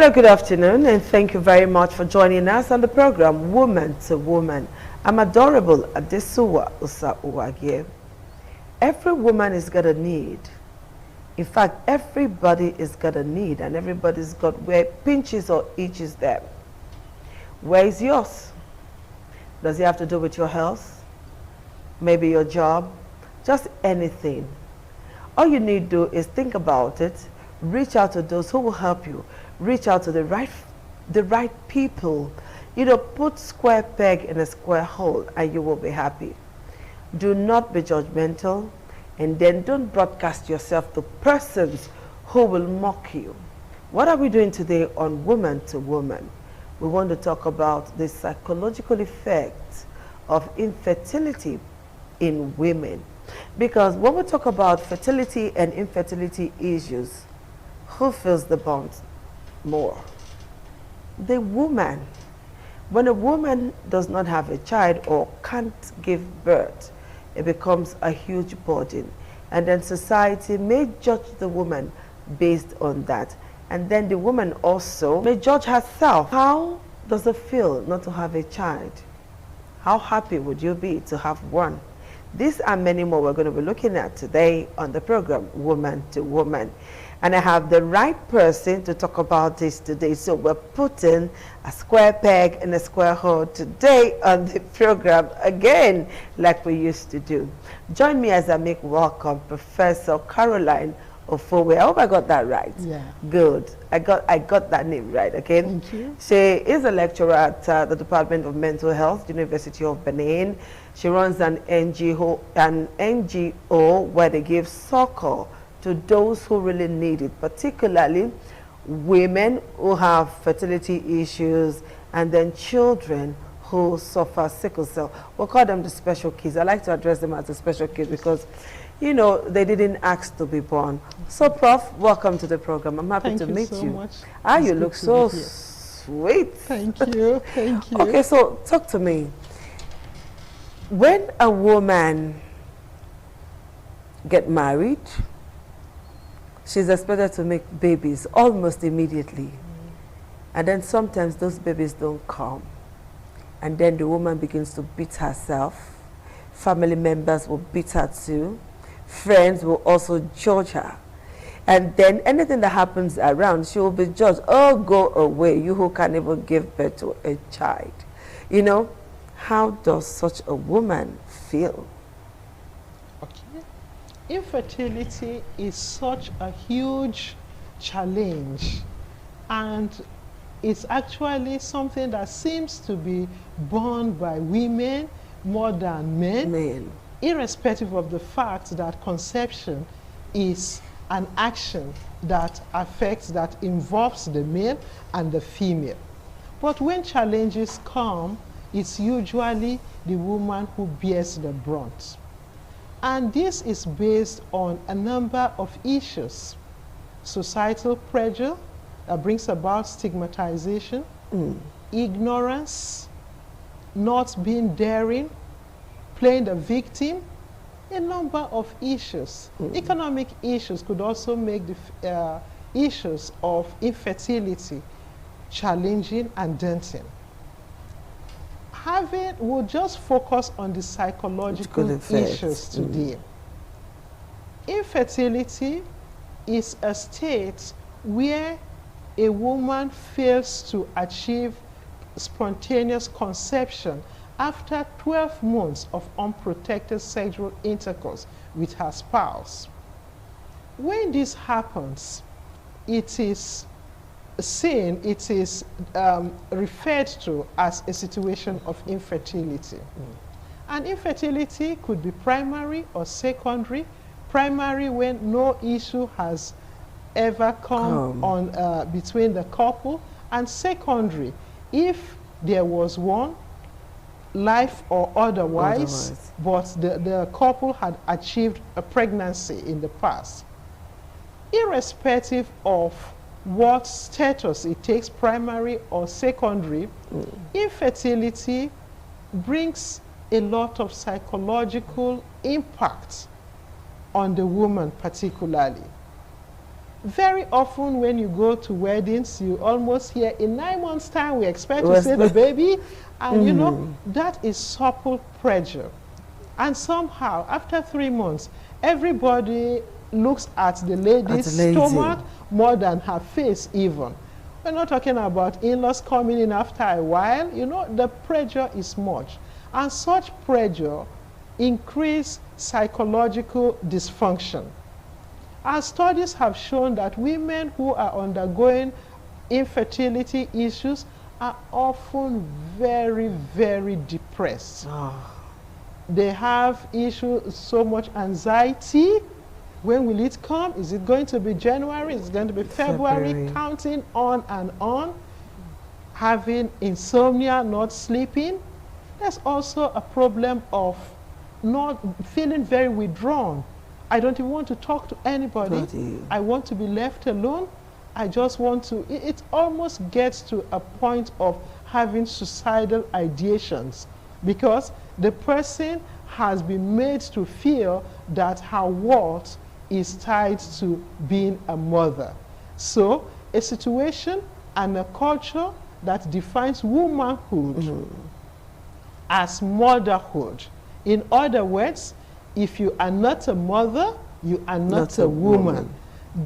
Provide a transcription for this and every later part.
Hello, good afternoon, and thank you very much for joining us on the program Woman to Woman. I'm adorable Adesuwa Usa Uwagie. Every woman is got a need. In fact, everybody is got a need, and everybody's got where pinches or itches them. Where is yours? Does it have to do with your health? Maybe your job? Just anything. All you need to do is think about it, reach out to those who will help you, reach out to the right people. You know, put square peg in a square hole and you will be happy. Do not be judgmental, and then don't broadcast yourself to persons who will mock you. What are we doing today on Woman to Woman? We want to talk about the psychological effects of infertility in women. Because when we talk about fertility and infertility issues, who feels the bond more? The woman. When a woman does not have a child or can't give birth, it becomes a huge burden. And then society may judge the woman based on that. And then the woman also may judge herself. How does it feel not to have a child? How happy would you be to have one? These and many more we're going to be looking at today on the program, Woman to Woman. And I have the right person to talk about this today. So we're putting a square peg in a square hole today on the program again, like we used to do. Join me as I make welcome Professor Caroline Ofowe. I hope I got that right. Yeah. Good. I got that name right, okay? Thank you. She is a lecturer at the Department of Mental Health, University of Benin. She runs an NGO where they give succor to those who really need it, particularly women who have fertility issues and then children who suffer sickle cell. We'll call them the special kids. I like to address them as the special kids because, you know, they didn't ask to be born. So, Prof, welcome to the program. I'm happy to meet you. Thank you so much. Ah, you look so sweet. Thank you. Thank you. Okay, so talk to me. When a woman get married, she's expected to make babies almost immediately. And then sometimes those babies don't come. And then the woman begins to beat herself. Family members will beat her too. Friends will also judge her. And then anything that happens around, she will be judged. Oh, go away, you who can't even give birth to a child. You know, how does such a woman feel? Okay. Infertility is such a huge challenge, and it's actually something that seems to be borne by women more than men, irrespective of the fact that conception is an action that affects, that involves the male and the female. But when challenges come, it's usually the woman who bears the brunt. And this is based on a number of issues. Societal pressure that brings about stigmatization, ignorance, not being daring, playing the victim, a number of issues. Economic issues could also make the issues of infertility challenging and daunting. We'll just focus on the psychological issues today. Infertility is a state where a woman fails to achieve spontaneous conception after 12 months of unprotected sexual intercourse with her spouse. When this happens, it is referred to as a situation of infertility. And infertility could be primary or secondary. Primary when no issue has ever come on between the couple, and secondary if there was one, life or otherwise. But the couple had achieved a pregnancy in the past. Irrespective of what status it takes, primary or secondary, infertility brings a lot of psychological impact on the woman particularly. Very often when you go to weddings, you almost hear, in 9 months' time, we expect to see the baby. And you know, that is supple pressure. And somehow, after 3 months, everybody looks at the lady's stomach more than her face even. We're not talking about in-laws coming in after a while. You know, the pressure is much. And such pressure increase psychological dysfunction. Our studies have shown that women who are undergoing infertility issues are often very, very depressed. They have issues, so much anxiety. When will it come? Is it going to be January? Is it going to be February? Counting on and on. Having insomnia, not sleeping. There's also a problem of not feeling very withdrawn. I don't even want to talk to anybody. I want to be left alone. I just want to, it almost gets to a point of having suicidal ideations because the person has been made to feel that her worth is tied to being a mother. So a situation and a culture that defines womanhood as motherhood. In other words, if you are not a mother, you are not a woman.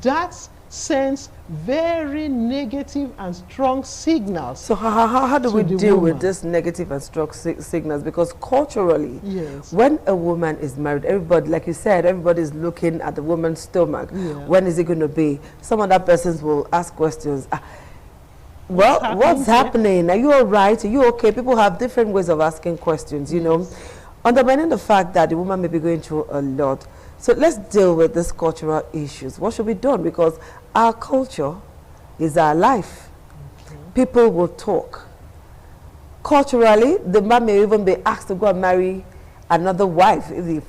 That sends very negative and strong signals. So how do we deal with this negative and strong signals? Because culturally, when a woman is married, everybody, like you said, everybody's looking at the woman's stomach. When is it going to be? Some other persons will ask questions. Well, what's happening? Are you all right? Are you okay? People have different ways of asking questions, you know, undermining the fact that the woman may be going through a lot. So let's deal with these cultural issues. What should be done? Because our culture is our life. People will talk. Culturally, the man may even be asked to go and marry another wife, if he,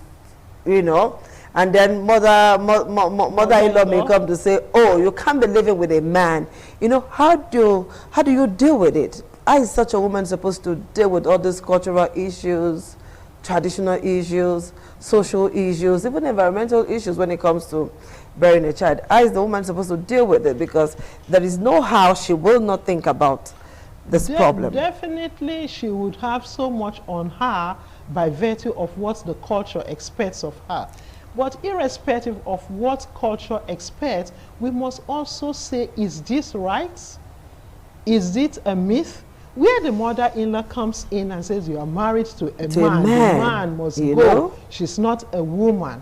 you know, and then mother-in-law may come to say, oh, you can't be living with a man. You know, how do you deal with it? How is such a woman supposed to deal with all these cultural issues, traditional issues, social issues, even environmental issues when it comes to bearing a child? How is the woman supposed to deal with it? Because there is no how she will not think about this problem. Definitely she would have so much on her by virtue of what the culture expects of her. But irrespective of what culture expects, we must also say, is this right? Is it a myth? Where the mother-in-law comes in and says, you are married to a man, the man must go. She's not a woman.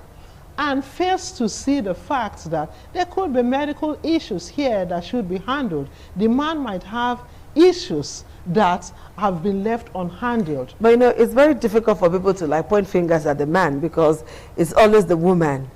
And fails to see the fact that there could be medical issues here that should be handled. The man might have issues that have been left unhandled. But you know, it's very difficult for people to like point fingers at the man because it's always the woman.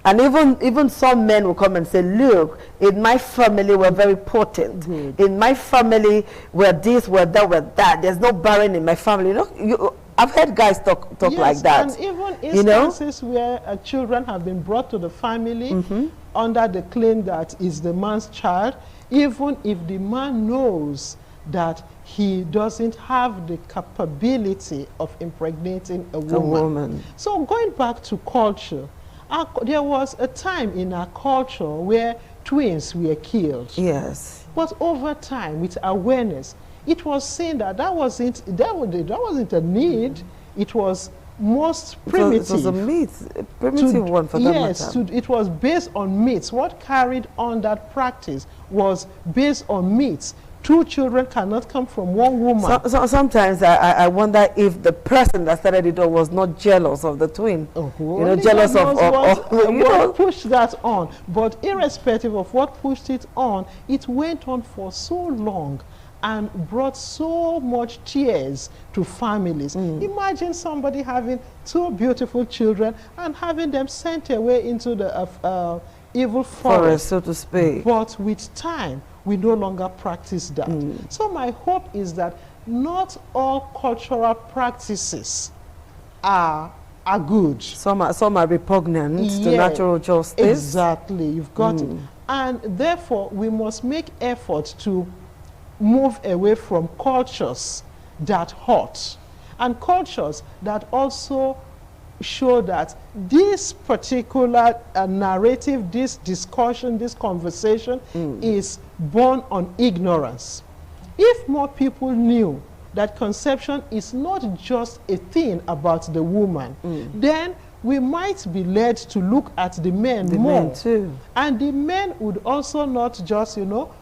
And even some men will come and say, look, in my family we're very potent. In my family we're this, we're that, we're that. There's no barren in my family. You know, I've heard guys talk like that. And even instances where children have been brought to the family under the claim that is the man's child, even if the man knows that he doesn't have the capability of impregnating a woman. So going back to culture, there was a time in our culture where twins were killed. Yes. But over time, with awareness, it was seen that that wasn't a need. It was most primitive. It was a myth, a primitive one for that matter. Yes, it was based on myths. What carried on that practice was based on myths. Two children cannot come from one woman. So sometimes I wonder if the person that started it all was not jealous of the twin. You know, jealous of what pushed that on. But irrespective of what pushed it on, it went on for so long and brought so much tears to families. Imagine somebody having two beautiful children and having them sent away into the evil forest, so to speak. But with time, we no longer practice that. So my hope is that not all cultural practices are good. Some are repugnant to natural justice. Exactly, you've got it. And therefore, we must make effort to move away from cultures that hurt and cultures that also show that this particular narrative, this discussion, this conversation is born on ignorance. If more people knew that conception is not just a thing about the woman, then we might be led to look at the men more. Men too. And the men would also not just, you know,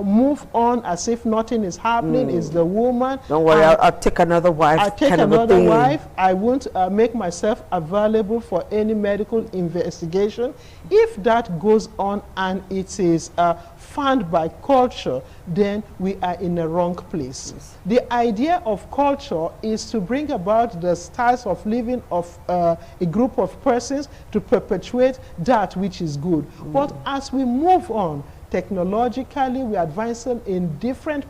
move on as if nothing is happening. It's the woman. Don't worry, I'll take another wife. I'll take another wife. I won't make myself available for any medical investigation. If that goes on and it is fanned by culture, then we are in the wrong place. Yes. The idea of culture is to bring about the styles of living of a group of persons to perpetuate that which is good. But as we move on, technologically, we are advancing in different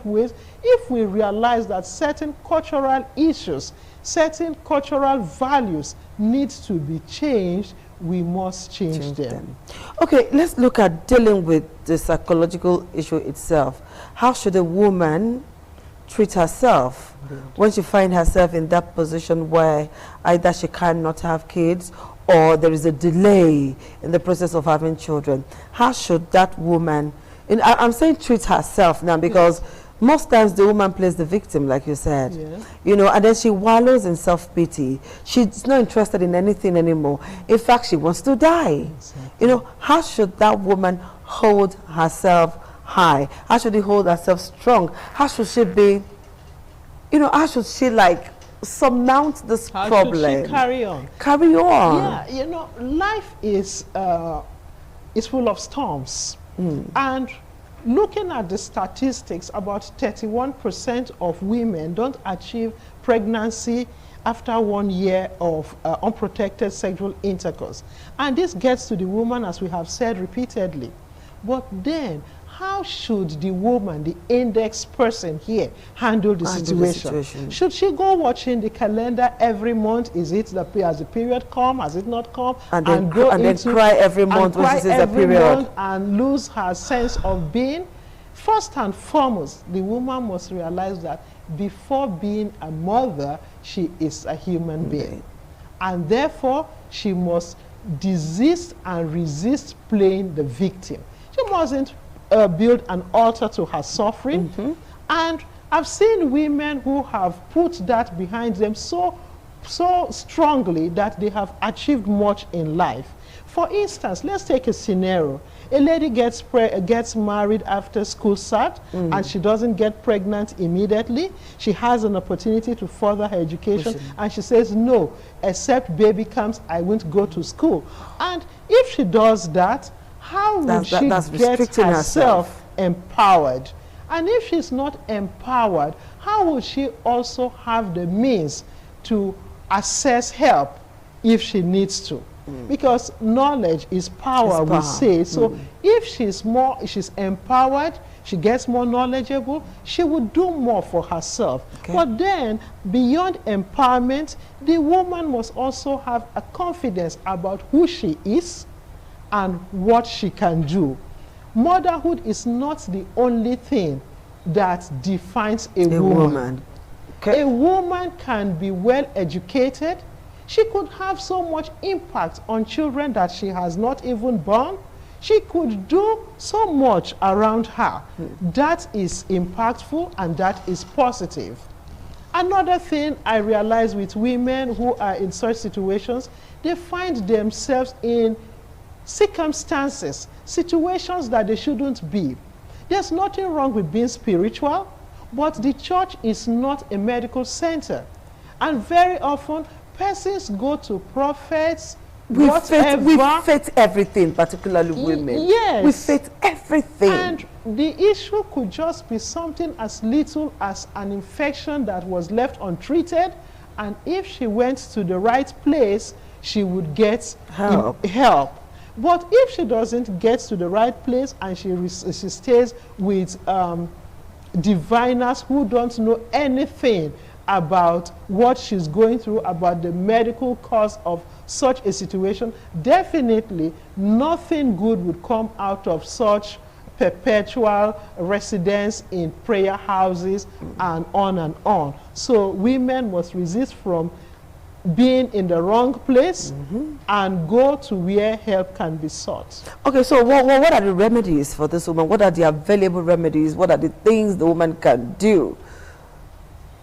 ways. If we realize that certain cultural issues, certain cultural values need to be changed, we must change them. Okay, let's look at dealing with the psychological issue itself. How should a woman treat herself when she finds herself in that position where either she cannot have kids or there is a delay in the process of having children? How should that woman, and I'm saying treat herself now, because most times the woman plays the victim, like you said, you know, and then she wallows in self-pity. She's not interested in anything anymore. In fact, she wants to die. Exactly. You know, how should that woman hold herself high? How should she hold herself strong? How should she be, you know, how should she like surmount this problem? How should she carry on? Carry on. Yeah, you know, life is full of storms. And looking at the statistics, about 31% of women don't achieve pregnancy after 1 year of unprotected sexual intercourse. And this gets to the woman, as we have said repeatedly. But then, how should the woman, the index person here, handle the situation? Should she go watching the calendar every month? Is it has the period come? Has it not come? And then cry every month when she sees a period. And lose her sense of being? First and foremost, the woman must realize that before being a mother, she is a human being. And therefore, she must desist and resist playing the victim. She mustn't build an altar to her suffering. And I've seen women who have put that behind them so strongly that they have achieved much in life. For instance, let's take a scenario. A lady gets married after school start, and she doesn't get pregnant immediately. She has an opportunity to further her education, and she says, no, except baby comes, I won't go to school. And if she does that, how will she get herself empowered? And if she's not empowered, how will she also have the means to access help if she needs to? Because knowledge is power, we say. So if she's empowered, she gets more knowledgeable, she will do more for herself. But then, beyond empowerment, the woman must also have a confidence about who she is and what she can do. Motherhood is not the only thing that defines a woman. A woman can be well educated. She could have so much impact on children that she has not even born. She could do so much around her. That is impactful and that is positive. Another thing I realize with women who are in such situations, they find themselves in circumstances, situations that they shouldn't be. There's nothing wrong with being spiritual, but the church is not a medical center. And very often, persons go to prophets, we fit everything, particularly women. Yes. We fit everything. And the issue could just be something as little as an infection that was left untreated, and if she went to the right place, she would get help. But if she doesn't get to the right place and she stays with diviners who don't know anything about what she's going through, about the medical cause of such a situation, definitely nothing good would come out of such perpetual residence in prayer houses and on and on. So women must resist from being in the wrong place and go to where help can be sought. Okay, so what are the remedies for this woman? What are the available remedies? What are the things the woman can do?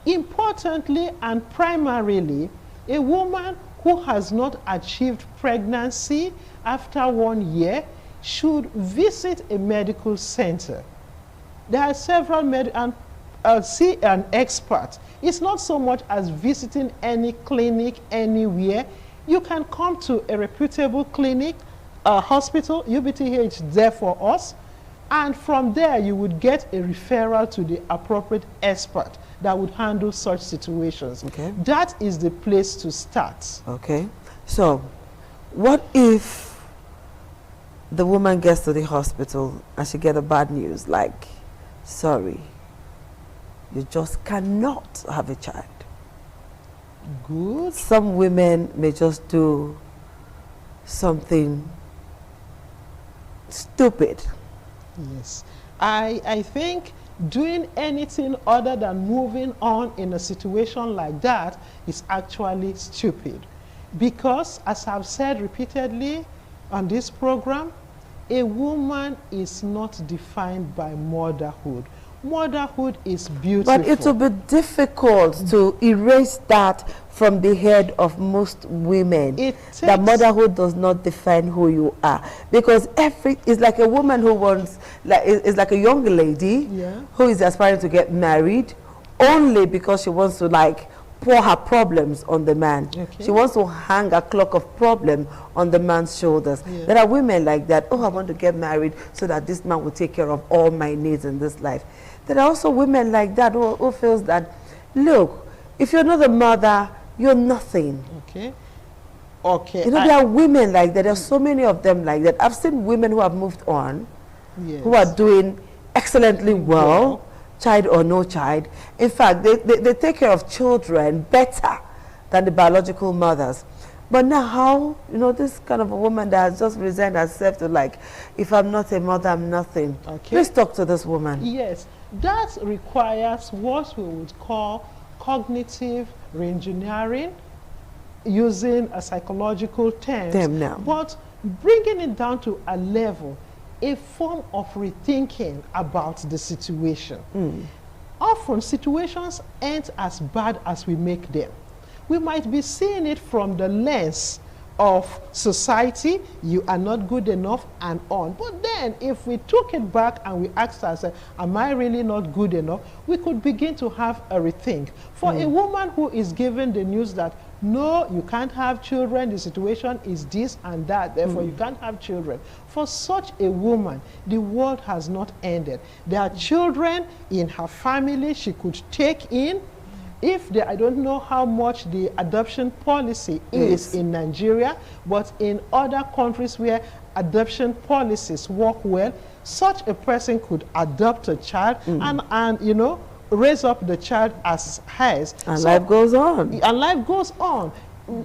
Importantly and primarily, a woman who has not achieved pregnancy after 1 year should visit a medical center. There are several see an expert. It's not so much as visiting any clinic anywhere. You can come to a reputable clinic, a hospital, UBTH there for us, and from there you would get a referral to the appropriate expert that would handle such situations. Okay. That is the place to start. Okay. So, what if the woman gets to the hospital and she gets a bad news, like, sorry, you just cannot have a child? Good. Some women may just do something stupid. Yes. I think doing anything other than moving on in a situation like that is actually stupid. Because, as I've said repeatedly on this program, a woman is not defined by motherhood. Motherhood is beautiful. But it will be difficult to erase that from the head of most women. That motherhood does not define who you are. Because it's like a woman who wants, it's like a young lady who is aspiring to get married only because she wants to pour her problems on the man. Okay. She wants to hang a cloak of problem on the man's shoulders. Yeah. There are women like that. Oh, I want to get married so that this man will take care of all my needs in this life. There are also women like that who feels that, look, if you're not a mother, you're nothing. Okay. Okay. You know, there are women like that. There are so many of them like that. I've seen women who have moved on, who are doing excellently well, child or no child. In fact, they take care of children better than the biological mothers. But now how, you know, this kind of a woman that has just resigned herself to if I'm not a mother, I'm nothing. Okay. Please talk to this woman. Yes, that requires what we would call cognitive reengineering, using a psychological term now. But bringing it down to a level, a form of rethinking about the situation. Often situations aren't as bad as we make them. We might be seeing it from the lens of society, you are not good enough and on. But then if we took it back and we asked ourselves, am I really not good enough? We could begin to have a rethink. For a woman who is given the news that no, you can't have children, the situation is this and that, therefore you can't have children. For such a woman, the world has not ended. There are children in her family she could take in. I don't know how much the adoption policy is in Nigeria, but in other countries where adoption policies work well, such a person could adopt a child and you know, raise up the child as hers. And life goes on. And life goes on.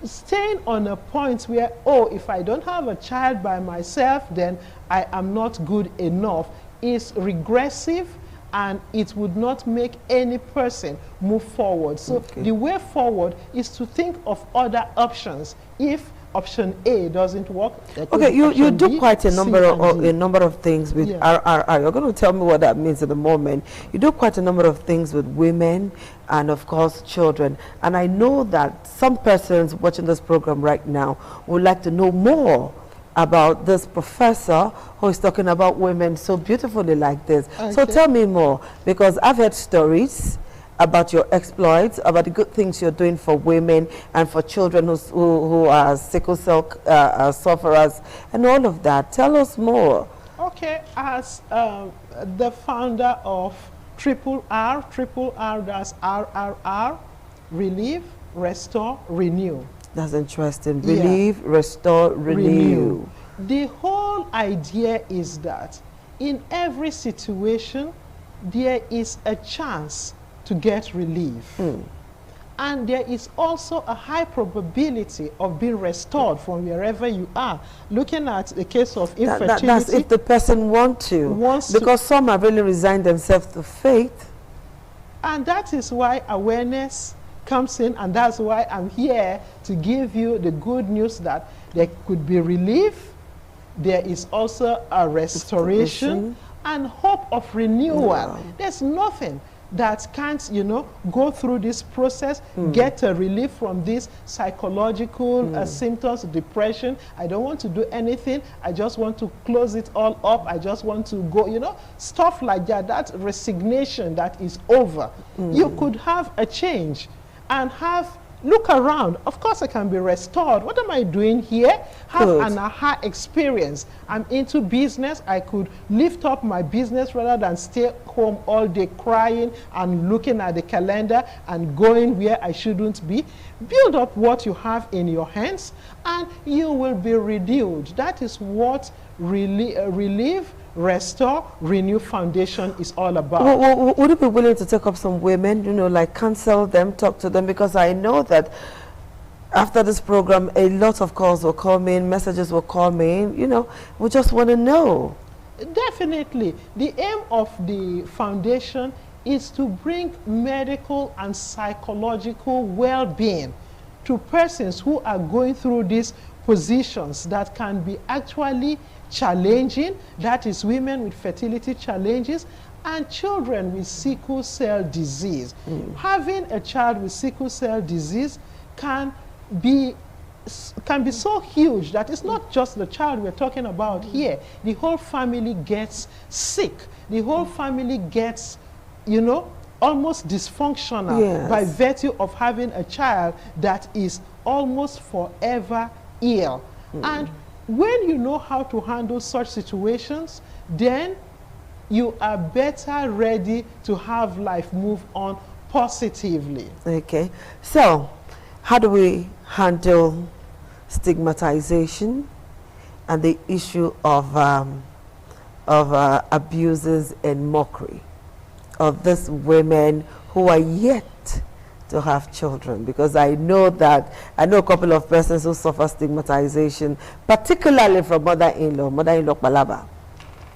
Staying on a point where, oh, if I don't have a child by myself, then I am not good enough, is regressive, and it would not make any person move forward. So the way forward is to think of other options. If option A doesn't work, okay, you do B, quite a number of things with RRR. You're going to tell me what that means in a moment. You do quite a number of things with women and of course children. And I know that some persons watching this program right now would like to know more about this professor who is talking about women so beautifully like this. Okay. So tell me more, because I've heard stories about your exploits, about the good things you're doing for women and for children who are sickle cell sufferers and all of that. Tell us more. Okay, as the founder of Triple R, that's RRR, Relieve, Restore, Renew. That's interesting. Relieve, restore, renew. The whole idea is that in every situation, there is a chance to get relief. And there is also a high probability of being restored from wherever you are. Looking at the case of infertility. That's if the person wants to. Because some have really resigned themselves to faith. And that is why awareness comes in, and that's why I'm here to give you the good news that there could be relief, there is also a restoration and hope of renewal. Wow. There's nothing that can't, go through this process, get a relief from these psychological symptoms, depression. I don't want to do anything. I just want to close it all up. I just want to go, stuff like that, that resignation that is over. You could have a change and look around. Of course, I can be restored. What am I doing here? Have an aha experience. I'm into business. I could lift up my business rather than stay home all day crying and looking at the calendar and going where I shouldn't be. Build up what you have in your hands and you will be renewed. That is what relief, restore, renew foundation is all about. Would you be willing to take up some women, like counsel them, talk to them? Because I know that after this program, a lot of calls will come in, messages will come in, we just want to know. Definitely. The aim of the foundation is to bring medical and psychological well-being to persons who are going through these positions that can be actually challenging, that is women with fertility challenges and children with sickle cell disease. Having a child with sickle cell disease can be so huge that it's not just the child we're talking about here. The whole family gets sick. The whole family gets, almost dysfunctional by virtue of having a child that is almost forever ill. And when you know how to handle such situations, then you are better ready to have life move on positively. Okay. So, how do we handle stigmatization and the issue of abuses and mockery of these women who are yet to have children? Because I know a couple of persons who suffer stigmatization, particularly from mother-in-law Palaba.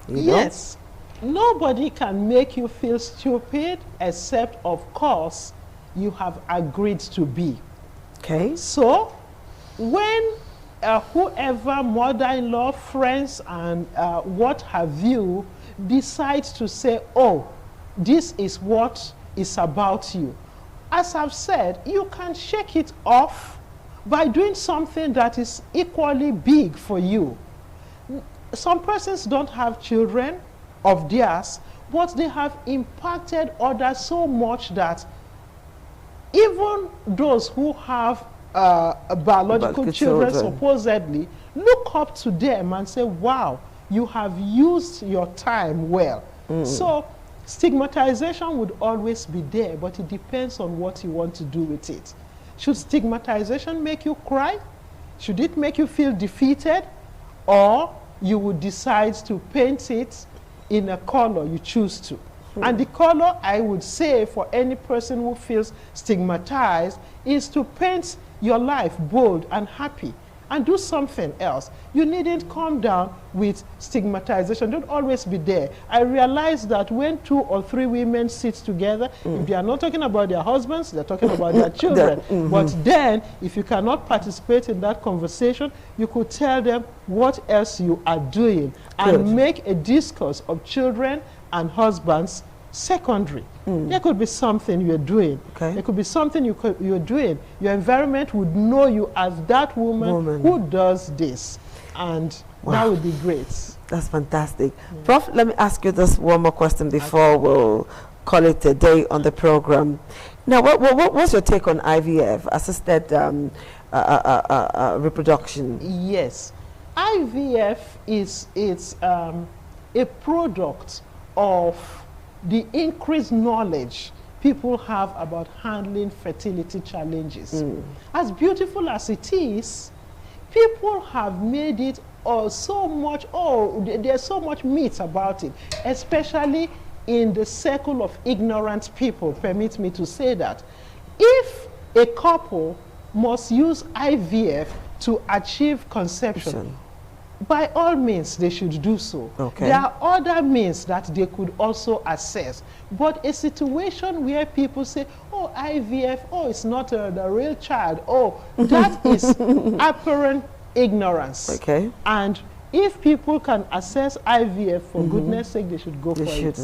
Yes. Nobody can make you feel stupid except, of course, you have agreed to be. Okay. So, when whoever, mother-in-law, friends, and what have you, decides to say, oh, this is what is about you, as I've said, you can shake it off by doing something that is equally big for you. Some persons don't have children of theirs, but they have impacted others so much that even those who have biological children supposedly look up to them and say, wow, you have used your time well. So stigmatization would always be there, but it depends on what you want to do with it. Should stigmatization make you cry? Should it make you feel defeated? Or you would decide to paint it in a color you choose to. And the color, I would say, for any person who feels stigmatized is to paint your life bold and happy and do something else. You needn't come down with stigmatization. Don't always be there. I realize that when 2 or 3 women sit together, if they are not talking about their husbands, they're talking about their children. But then, if you cannot participate in that conversation, you could tell them what else you are doing and make a discourse of children and husbands secondary. There could be something you're doing. There could be something you're doing. Your environment would know you as that woman who does this. And that would be great. That's fantastic. Prof, let me ask you this one more question before we'll call it a day on the program. Now, what's your take on IVF, assisted reproduction? Yes. IVF is a product of the increased knowledge people have about handling fertility challenges. As beautiful as it is, people have made it there's so much myth about it, especially in the circle of ignorant people, permit me to say that. If a couple must use IVF to achieve conception, by all means, they should do so. Okay. There are other means that they could also assess. But a situation where people say, oh, IVF, oh, it's not the real child, oh, that is apparent ignorance. Okay. And if people can assess IVF, for goodness sake, they should go for it.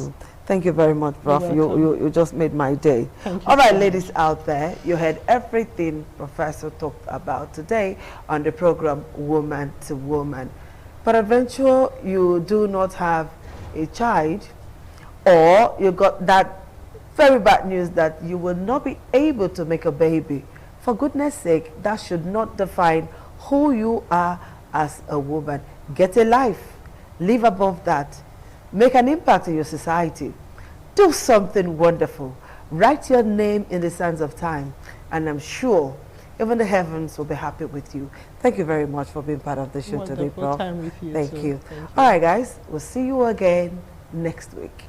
Thank you very much, Prof. You just made my day. All right, ladies out there, you heard everything Professor talked about today on the program Woman to Woman. But eventually, you do not have a child, or you got that very bad news that you will not be able to make a baby. For goodness sake, that should not define who you are as a woman. Get a life. Live above that. Make an impact in your society. Do something wonderful. Write your name in the sands of time. And I'm sure even the heavens will be happy with you. Thank you very much for being part of the show today, Prof. Time with you. Thank you. Thank you. All right, guys. We'll see you again next week.